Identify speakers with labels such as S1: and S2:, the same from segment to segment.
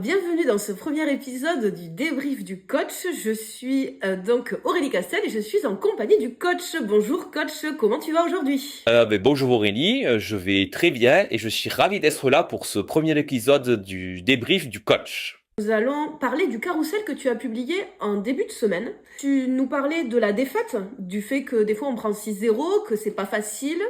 S1: Bienvenue dans ce premier épisode du débrief du coach. Je suis donc Aurélie Castel et je suis en compagnie du coach. Bonjour coach, comment tu vas aujourd'hui?
S2: Bonjour Aurélie, je vais très bien et je suis ravi d'être là pour ce premier épisode du débrief du coach.
S1: Nous allons parler du carrousel que tu as publié en début de semaine. Tu nous parlais de la défaite, du fait que des fois on prend 6-0, que c'est pas facile,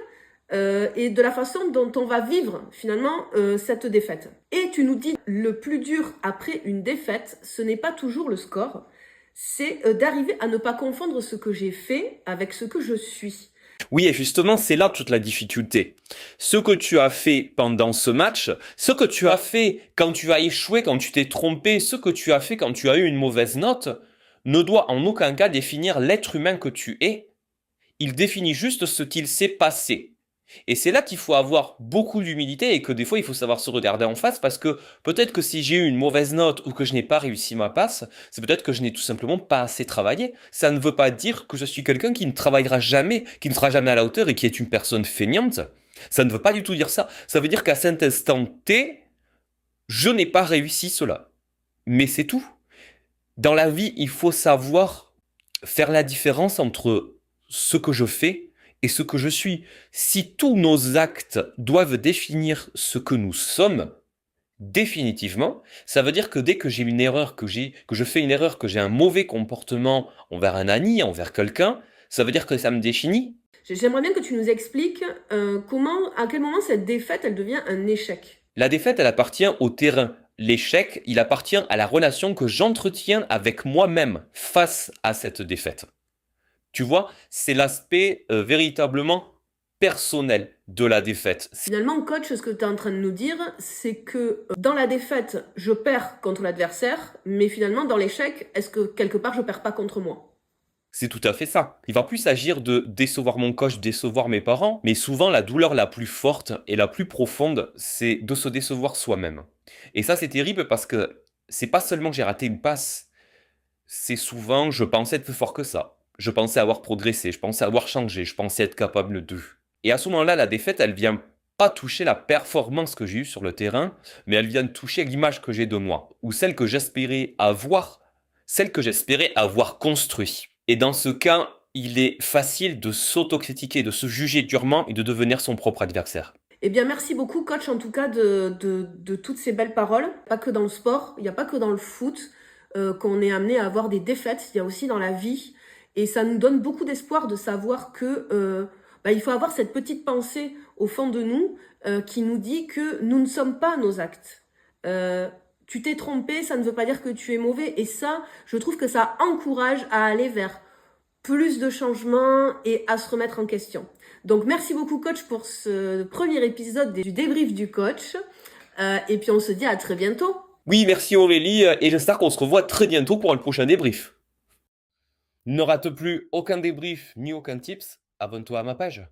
S1: et de la façon dont on va vivre finalement cette défaite. Et tu nous dis le plus dur après une défaite, ce n'est pas toujours le score, c'est d'arriver à ne pas confondre ce que j'ai fait avec ce que je suis.
S2: Oui, et justement, c'est là toute la difficulté. Ce que tu as fait pendant ce match, ce que tu as fait quand tu as échoué, quand tu t'es trompé, ce que tu as fait quand tu as eu une mauvaise note, ne doit en aucun cas définir l'être humain que tu es. Il définit juste ce qu'il s'est passé. Et c'est là qu'il faut avoir beaucoup d'humilité et que des fois il faut savoir se regarder en face parce que peut-être que si j'ai eu une mauvaise note ou que je n'ai pas réussi ma passe, c'est peut-être que je n'ai tout simplement pas assez travaillé. Ça ne veut pas dire que je suis quelqu'un qui ne travaillera jamais, qui ne sera jamais à la hauteur et qui est une personne feignante. Ça ne veut pas du tout dire ça. Ça veut dire qu'à cet instant T, je n'ai pas réussi cela. Mais c'est tout. Dans la vie, il faut savoir faire la différence entre ce que je fais et ce que je suis. Si tous nos actes doivent définir ce que nous sommes, définitivement, ça veut dire que dès que j'ai une erreur, que je fais une erreur, que j'ai un mauvais comportement envers un ami, envers quelqu'un, ça veut dire que ça me définit.
S1: J'aimerais bien que tu nous expliques à quel moment cette défaite, elle devient un échec.
S2: La défaite, elle appartient au terrain. L'échec, il appartient à la relation que j'entretiens avec moi-même face à cette défaite. Tu vois, c'est l'aspect véritablement personnel de la défaite.
S1: Finalement, coach, ce que tu es en train de nous dire, c'est que dans la défaite, je perds contre l'adversaire, mais finalement, dans l'échec, est-ce que quelque part, je perds pas contre moi?
S2: C'est tout à fait ça. Il va plus s'agir de décevoir mon coach, décevoir mes parents, mais souvent la douleur la plus forte et la plus profonde, c'est de se décevoir soi-même. Et ça, c'est terrible parce que c'est pas seulement que j'ai raté une passe, c'est souvent je pensais être plus fort que ça. Je pensais avoir progressé, je pensais avoir changé, je pensais être capable d'eux. Et à ce moment-là, la défaite, elle vient pas toucher la performance que j'ai eue sur le terrain, mais elle vient toucher l'image que j'ai de moi, ou celle que j'espérais avoir construit. Et dans ce cas, il est facile de s'autocritiquer, de se juger durement et de devenir son propre adversaire.
S1: Eh bien, merci beaucoup, coach, en tout cas, de toutes ces belles paroles. Pas que dans le sport, il n'y a pas que dans le foot qu'on est amené à avoir des défaites, il y a aussi dans la vie. Et ça nous donne beaucoup d'espoir de savoir que il faut avoir cette petite pensée au fond de nous qui nous dit que nous ne sommes pas nos actes. Tu t'es trompé, ça ne veut pas dire que tu es mauvais. Et ça, je trouve que ça encourage à aller vers plus de changements et à se remettre en question. Donc merci beaucoup coach pour ce premier épisode du débrief du coach. Et puis on se dit à très bientôt.
S2: Oui, merci Aurélie, et j'espère qu'on se revoit très bientôt pour un prochain débrief. Ne rate plus aucun débrief ni aucun tips, abonne-toi à ma page.